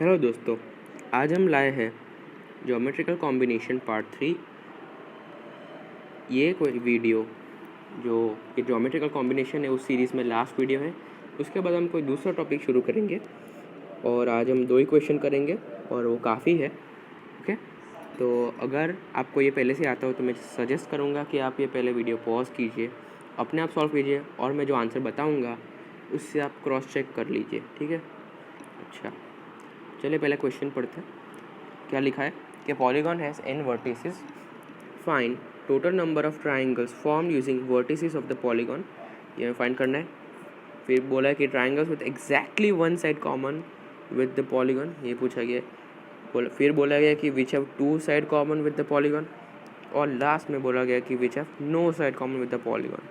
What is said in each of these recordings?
Hello दोस्तों, आज हम लाए हैं ज्योमेट्रिकल कॉम्बिनेशन पार्ट 3। ये कोई वीडियो जो ये ज्योमेट्रिकल कॉम्बिनेशन है उस सीरीज़ में लास्ट वीडियो है। उसके बाद हम कोई दूसरा टॉपिक शुरू करेंगे और आज हम 2 ही क्वेश्चन करेंगे और वो काफ़ी है। ओके, तो अगर आपको ये पहले से आता हो तो मैं सजेस्ट करूँगा कि आप ये पहले वीडियो पॉज कीजिए, अपने आप सॉल्व कीजिए और मैं जो आंसर बताऊँगा उससे आप क्रॉस चेक कर लीजिए। ठीक है, अच्छा चलिए पहले क्वेश्चन पढ़ते हैं। क्या लिखा है कि polygon has n vertices, find total number of triangles formed using vertices of the polygon. ये फाइंड करना है। फिर बोला है कि triangles with exactly one side common with the polygon, ये पूछा गया है। फिर बोला गया कि which have two side common with the polygon, और लास्ट में बोला गया कि which have no side common with the polygon.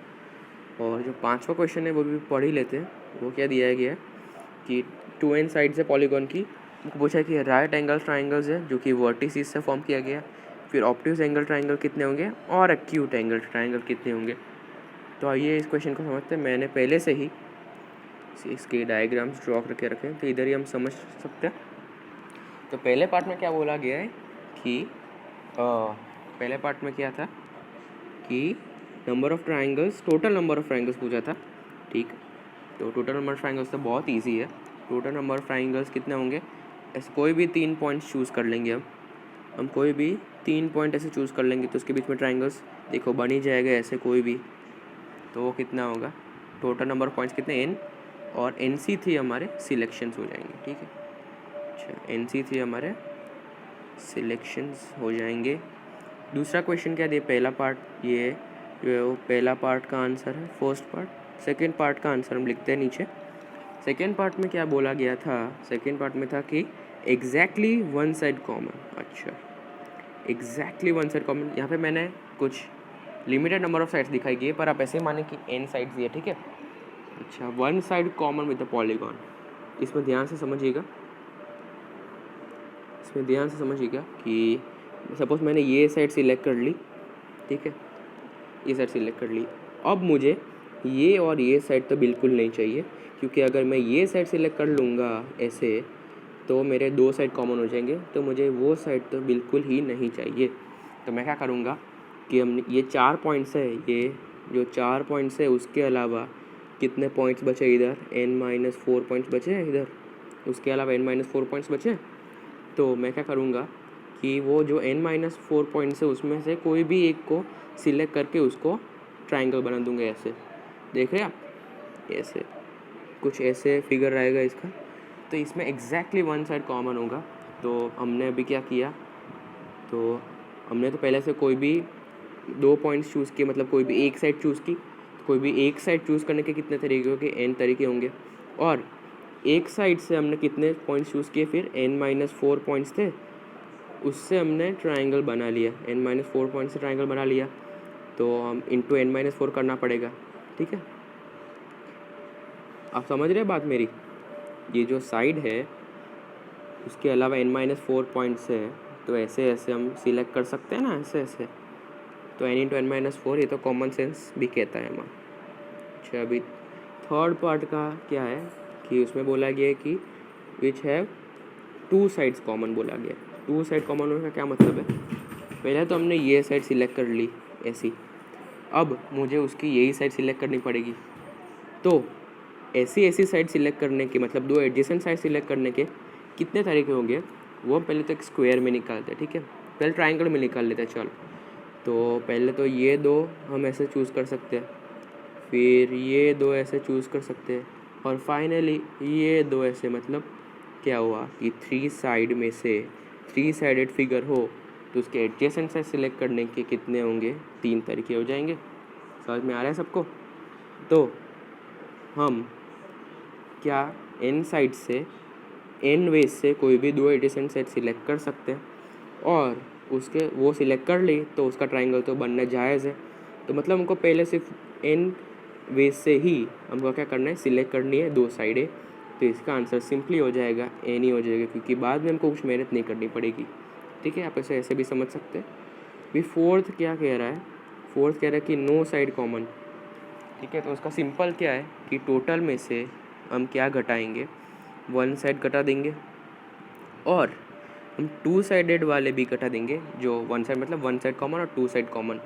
और जो 5वां क्वेश्चन है वो भी पढ़ ही लेते हैं। वो क्या दिया गया है कि 2n साइड्स है पॉलीगॉन की। पूछा है कि राइट एंगल ट्राइंगल्स है जो कि वर्टिसेस से फॉर्म किया गया। फिर ऑब्ट्यूज एंगल ट्राइंगल कितने होंगे और एक्यूट एंगल ट्राइंगल कितने होंगे। तो आइए इस क्वेश्चन को समझते हैं। मैंने पहले से ही इसके डायग्राम्स ड्रॉ करके रखे हैं तो इधर ही हम समझ सकते हैं। तो पहले पार्ट में क्या बोला गया है कि पहले पार्ट में क्या था कि number of triangles, total number of triangles पूछा था। ठीक, तो टोटल नंबर ऑफ ट्राइंगल्स तो बहुत ईजी है। टोटल नंबर ऑफ ट्राइंगल्स कितने होंगे, ऐसे कोई भी 3 पॉइंट्स चूज़ कर लेंगे। हम कोई भी 3 पॉइंट ऐसे चूज़ कर लेंगे तो उसके बीच में ट्राइंगल्स देखो बन ही जाएगा ऐसे कोई भी। तो वो कितना होगा, टोटल नंबर ऑफ पॉइंट्स कितने n, और NC3 हमारे सिलेक्शंस हो जाएंगे। ठीक है, अच्छा NC3 हमारे सिलेक्शंस हो जाएंगे। दूसरा क्वेश्चन क्या दिया, पहला पार्ट ये जो पहला पार्ट का आंसर है फर्स्ट पार्ट। सेकेंड पार्ट का आंसर हम लिखते हैं नीचे। सेकेंड पार्ट में क्या बोला गया था, सेकेंड पार्ट में था कि एग्जैक्टली वन साइड कॉमन। अच्छा, एग्जैक्टली वन साइड कॉमन, यहाँ पे मैंने कुछ लिमिटेड नंबर ऑफ साइड्स दिखाई गई है पर आप ऐसे माने कि n साइड्स दिए। ठीक है, अच्छा one side common with the polygon. इसमें ध्यान से समझिएगा, इसमें ध्यान से समझिएगा कि सपोज मैंने ये साइड सिलेक्ट कर ली। ठीक है, ये साइड सिलेक्ट कर ली। अब मुझे ये और ये साइड तो बिल्कुल नहीं चाहिए, क्योंकि अगर मैं ये साइड सिलेक्ट कर लूँगा ऐसे तो मेरे 2 साइड कॉमन हो जाएंगे। तो मुझे वो साइड तो बिल्कुल ही नहीं चाहिए। तो मैं क्या करूँगा कि हम ये 4 पॉइंट्स है, ये जो 4 पॉइंट्स है उसके अलावा कितने पॉइंट्स बचे इधर, n-4 पॉइंट्स बचे इधर, उसके अलावा n-4 पॉइंट्स बचे। तो मैं क्या करूँगा कि वो जो n-4 पॉइंट्स है उसमें से कोई भी एक को सिलेक्ट करके उसको ट्राइंगल बना दूंगा। ऐसे देख रहे हैं आप, ऐसे कुछ ऐसे फिगर रहेगा इसका। तो इसमें एग्जैक्टली वन साइड कॉमन होगा। तो हमने अभी क्या किया, तो हमने तो पहले से कोई भी 2 पॉइंट्स चूज़ किए, मतलब कोई भी एक साइड चूज़ की। कोई भी एक साइड चूज़ करने के कितने तरीके होंगे, n तरीके होंगे। और एक साइड से हमने कितने पॉइंट्स चूज़ किए, फिर n-4 पॉइंट्स थे, उससे हमने ट्राइंगल बना लिया। n-4 पॉइंट से ट्राइंगल बना लिया तो हम इंटू n-4 करना पड़ेगा। ठीक है, आप समझ रहे बात मेरी। ये जो साइड है उसके अलावा n-4 पॉइंट्स है, तो ऐसे ऐसे हम सिलेक्ट कर सकते हैं ना, ऐसे ऐसे। तो n इंटू n-4 ये तो कॉमन सेंस भी कहता है हमारा। अच्छा, अभी थर्ड पार्ट का क्या है कि उसमें बोला गया है कि विच हैव 2 साइड्स कॉमन बोला गया। 2 साइड कॉमन होने का क्या मतलब है, पहले तो हमने ये साइड सिलेक्ट कर ली ऐसी, अब मुझे उसकी यही साइड सिलेक्ट करनी पड़ेगी। तो ऐसी साइड सिलेक्ट करने के मतलब 2 एडजेसेंट साइड सिलेक्ट करने के कितने तरीके होंगे, वो पहले तो एक स्क्वायर में निकालते हैं। ठीक है, पहले ट्राइंगल में निकाल लेते हैं। चलो, तो पहले तो ये 2 हम ऐसे चूज़ कर सकते हैं, फिर ये 2 ऐसे चूज़ कर सकते हैं, और फाइनली ये 2 ऐसे। मतलब क्या हुआ कि 3 साइड में से 3 साइडेड फिगर हो तो उसके एडजेसेंट साइड सिलेक्ट करने के कितने होंगे, 3 तरीके हो जाएंगे। समझ में आ रहा है सबको। तो हम क्या n साइड से n वेज से कोई भी 2 एडजेसेंट साइड सिलेक्ट कर सकते हैं, और उसके वो सिलेक्ट कर ली तो उसका ट्राइंगल तो बनना जायज़ है। तो मतलब हमको पहले सिर्फ n वेज से ही हमको क्या करना है, सिलेक्ट करनी है 2 साइडें। तो इसका आंसर सिंपली हो जाएगा n ही हो जाएगा, क्योंकि बाद में हमको कुछ मेहनत नहीं करनी पड़ेगी। ठीक है, आप इसे ऐसे भी समझ सकते हैं। भी फोर्थ क्या कह रहा है, फोर्थ कह रहा है कि नो साइड कॉमन। ठीक है, तो उसका सिंपल क्या है कि टोटल में से हम क्या घटाएंगे, वन साइड घटा देंगे। और हम टू साइडेड वाले भी घटा देंगे, जो वन साइड मतलब वन साइड कॉमन और टू साइड कॉमन।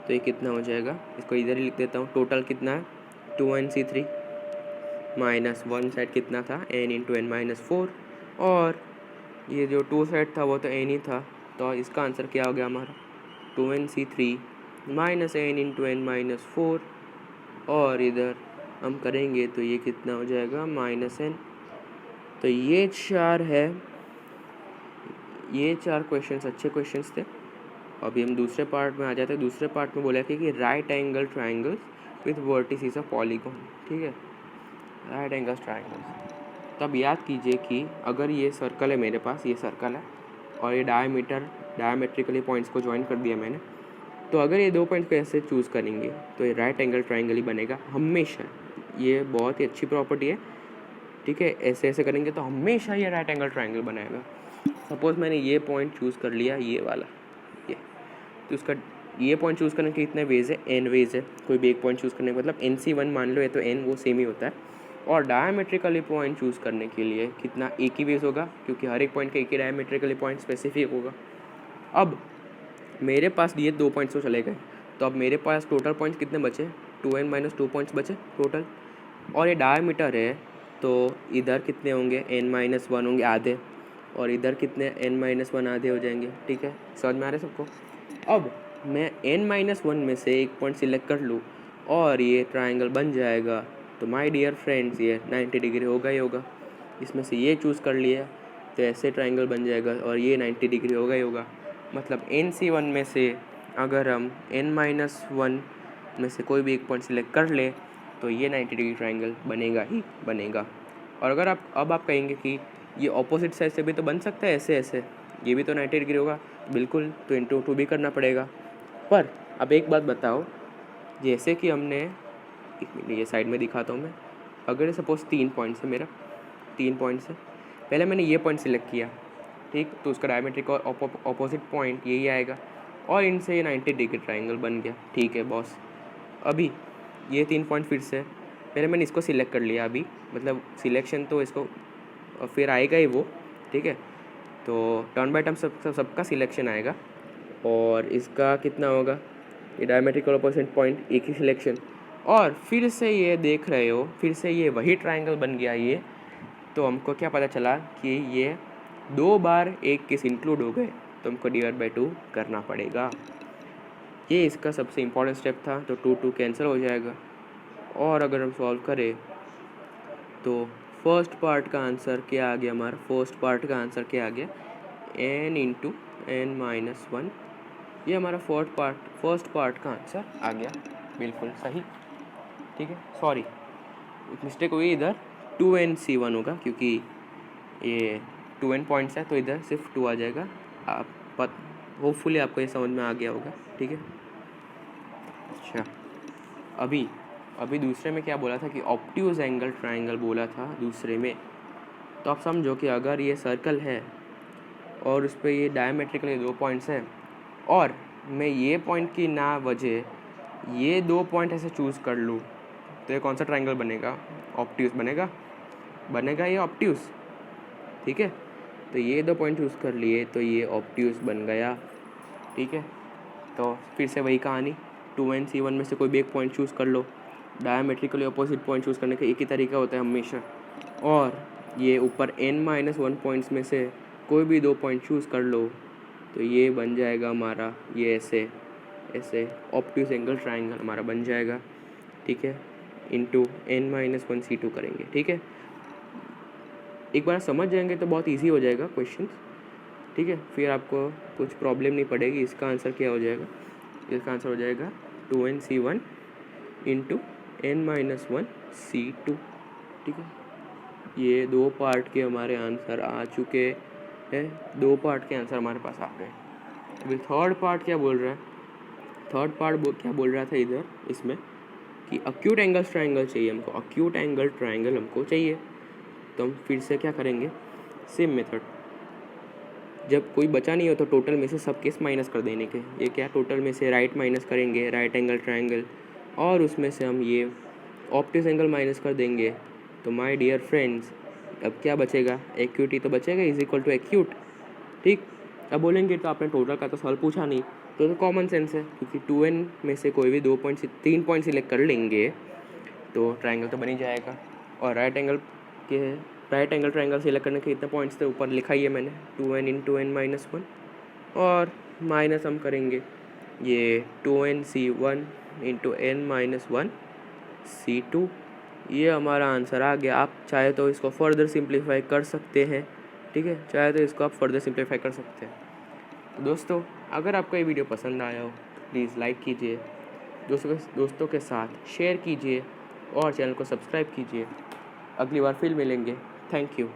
तो ये कितना हो जाएगा, इसको इधर ही लिख देता हूँ। टोटल कितना है 2nc3 माइनस वन साइड कितना था n इंटू एन माइनस 4, और ये जो टू साइड था वो तो n ही था, तो इसका आंसर क्या हो गया हमारा 2nc3 minus n into n minus 4, और इधर हम करेंगे तो ये कितना हो जाएगा -n। तो ये चार क्वेश्चंस अच्छे क्वेश्चंस थे। अभी हम दूसरे पार्ट में आ जाते हैं। दूसरे पार्ट में बोला कि right angle triangles with vertices of polygon, ठीक है, राइट एंगल ट्राइंगल्स। तो अब याद कीजिए कि अगर ये सर्कल है, मेरे पास ये सर्कल है और ये डायमेट्रिकली पॉइंट्स को ज्वाइन कर दिया मैंने, तो अगर ये दो पॉइंट्स को ऐसे चूज़ करेंगे तो ये राइट एंगल ट्राइंगल ही बनेगा हमेशा। ये बहुत ही अच्छी प्रॉपर्टी है, ठीक है। ऐसे ऐसे करेंगे तो हमेशा ये राइट एंगल ट्राइंगल बनाएगा। सपोज़ मैंने ये पॉइंट चूज़ कर लिया, ये वाला, ये, तो उसका ये पॉइंट चूज़ करने के कितने वेज है, n वेज है। कोई भी एक पॉइंट चूज़ करने का मतलब nc1 मान लो, ये तो n वो सेम ही होता है। और डायमेट्रिकली पॉइंट चूज़ करने के लिए कितना, एक ही वेज होगा, क्योंकि हर एक पॉइंट का एक ही डायमेट्रिकली पॉइंट स्पेसिफिक होगा। अब मेरे पास ये दो पॉइंट्स तो चले गए, तो अब मेरे पास टोटल पॉइंट्स कितने बचे, 2n माइनस 2 पॉइंट्स बचे टोटल। और ये डायमीटर है, तो इधर कितने होंगे, n माइनस 1 होंगे आधे, और इधर कितने n माइनस 1 आधे हो जाएंगे, ठीक है। समझ में आ रहा है सबको। अब मैं n माइनस 1 में से एक पॉइंट सिलेक्ट कर लूँ और ये ट्राइंगल बन जाएगा, तो माय डियर फ्रेंड्स ये 90 डिग्री होगा ही होगा। इसमें से ये चूज़ कर लिया तो ऐसे ट्राइंगल बन जाएगा, और ये 90 डिग्री होगा ही होगा। मतलब nc1 में से अगर हम n माइनस 1 में से कोई भी एक पॉइंट सिलेक्ट कर ले तो ये 90 डिग्री ट्राइंगल बनेगा ही बनेगा। और अगर आप कहेंगे कि ये ऑपोजिट साइड से भी तो बन सकता है, ऐसे ऐसे ये भी तो 90 डिग्री होगा, बिल्कुल, तो इंटू 2 भी करना पड़ेगा। पर अब एक बात बताओ, जैसे कि हमने, एक मिनट ये साइड में दिखाता हूँ मैं। अगर सपोज़ 3 पॉइंट्स है, मेरा 3 पॉइंट्स है, पहले मैंने ये पॉइंट सिलेक्ट किया, ठीक, तो उसका डायमेट्रिक और ऑपोजिट पॉइंट यही आएगा, और इनसे ये 90 डिग्री ट्राइंगल बन गया, ठीक है बॉस। अभी ये 3 पॉइंट फिर से पहले मैंने इसको सिलेक्ट कर लिया, अभी मतलब सिलेक्शन तो इसको फिर आएगा ही वो, ठीक है। तो टर्न बाय टर्न सबका सिलेक्शन आएगा, और इसका कितना होगा, ये डायमेट्रिकल ऑपोजिट पॉइंट एक ही सिलेक्शन, और फिर से ये देख रहे हो, फिर से ये वही ट्राइंगल बन गया ये। तो हमको क्या पता चला कि ये 2 बार एक केस इंक्लूड हो गए, तो हमको डिवाइड बाय 2 करना पड़ेगा। ये इसका सबसे इम्पॉर्टेंट स्टेप था, तो 2 कैंसिल हो जाएगा। और अगर हम सॉल्व करें तो फर्स्ट पार्ट का आंसर क्या आ गया हमारा, फर्स्ट पार्ट का आंसर क्या आ गया, n इंटू एन माइनस 1, ये हमारा फर्स्ट पार्ट का आंसर आ गया, बिल्कुल सही, ठीक है। सॉरी मिस्टेक हुई, इधर 2nc1 होगा, क्योंकि ये 2n पॉइंट्स है, तो इधर सिर्फ 2 आ जाएगा। आप होपफुली आपको ये समझ में आ गया होगा, ठीक है। अच्छा, अभी दूसरे में क्या बोला था कि ऑब्ट्यूज एंगल ट्राइंगल बोला था दूसरे में। तो आप समझो कि अगर ये सर्कल है और उस पर ये डायमेट्रिकली 2 पॉइंट्स है, और मैं ये पॉइंट की ना वजह ये 2 पॉइंट ऐसे चूज़ कर लूँ, तो ये कौन सा ट्राइंगल बनेगा, ऑब्ट्यूज बनेगा ये ऑब्ट्यूज, ठीक है। तो ये 2 पॉइंट चूज़ कर लिए तो ये ऑब्ट्यूज बन गया, ठीक है। तो फिर से वही कहानी, 2nc1 में से कोई भी एक पॉइंट चूज़ कर लो, डायमेट्रिकली अपोजिट पॉइंट चूज़ करने का एक ही तरीका होता है हमेशा, और ये ऊपर n-1 पॉइंट्स में से कोई भी 2 पॉइंट चूज़ कर लो, तो ये बन जाएगा हमारा, ये ऐसे ऑब्ट्यूज एंगल ट्राइंगल हमारा बन जाएगा, ठीक है। इंटू n-1 c2 करेंगे, ठीक है। एक बार समझ जाएंगे तो बहुत इजी हो जाएगा क्वेश्चन, ठीक है। फिर आपको कुछ प्रॉब्लम नहीं पड़ेगी। इसका आंसर क्या हो जाएगा, इसका आंसर हो जाएगा 2nc1 इंटू n-1 c2, ठीक है। ये 2 पार्ट के हमारे आंसर आ चुके हैं, 2 पार्ट के आंसर हमारे पास आ गए। अभी थर्ड पार्ट क्या बोल रहा है, थर्ड पार्ट क्या बोल रहा था इधर इसमें कि अक्यूट एंगल ट्राइंगल चाहिए हमको, अक्यूट एंगल ट्राइंगल हमको चाहिए। तो हम फिर से क्या करेंगे, सेम मेथड, जब कोई बचा नहीं हो तो टोटल में से सब केस माइनस कर देने के। ये क्या, टोटल में से राइट माइनस करेंगे, राइट एंगल ट्राइंगल, और उसमें से हम ये ऑब्ट्यूज एंगल माइनस कर देंगे। तो माय डियर फ्रेंड्स अब क्या बचेगा, एक्यूट ही तो बचेगा, इज इक्वल टू एक्यूट। ठीक, अब बोलेंगे तो आपने टोटल का तो सवाल पूछा नहीं, तो कॉमन सेंस है, क्योंकि 2n में से कोई भी 3 पॉइंट सिलेक्ट कर लेंगे तो ट्रायंगल तो बन ही जाएगा। और राइट एंगल ट्रायंगल सिलेक्ट करने के कितने पॉइंट्स थे ऊपर लिखा ही है मैंने, 2n इंटू n माइनस 1, और माइनस हम करेंगे ये 2nc1 into n minus 1 c2। ये हमारा आंसर आ गया। आप चाहे तो इसको फर्दर सिंप्लीफाई कर सकते हैं, ठीक है, चाहे तो इसको आप फर्दर सिंप्लीफाई कर सकते हैं। तो दोस्तों, अगर आपको ये वीडियो पसंद आया हो प्लीज़ लाइक कीजिए, दोस्तों के साथ शेयर कीजिए और चैनल को सब्सक्राइब कीजिए। अगली बार फिर मिलेंगे। Thank you.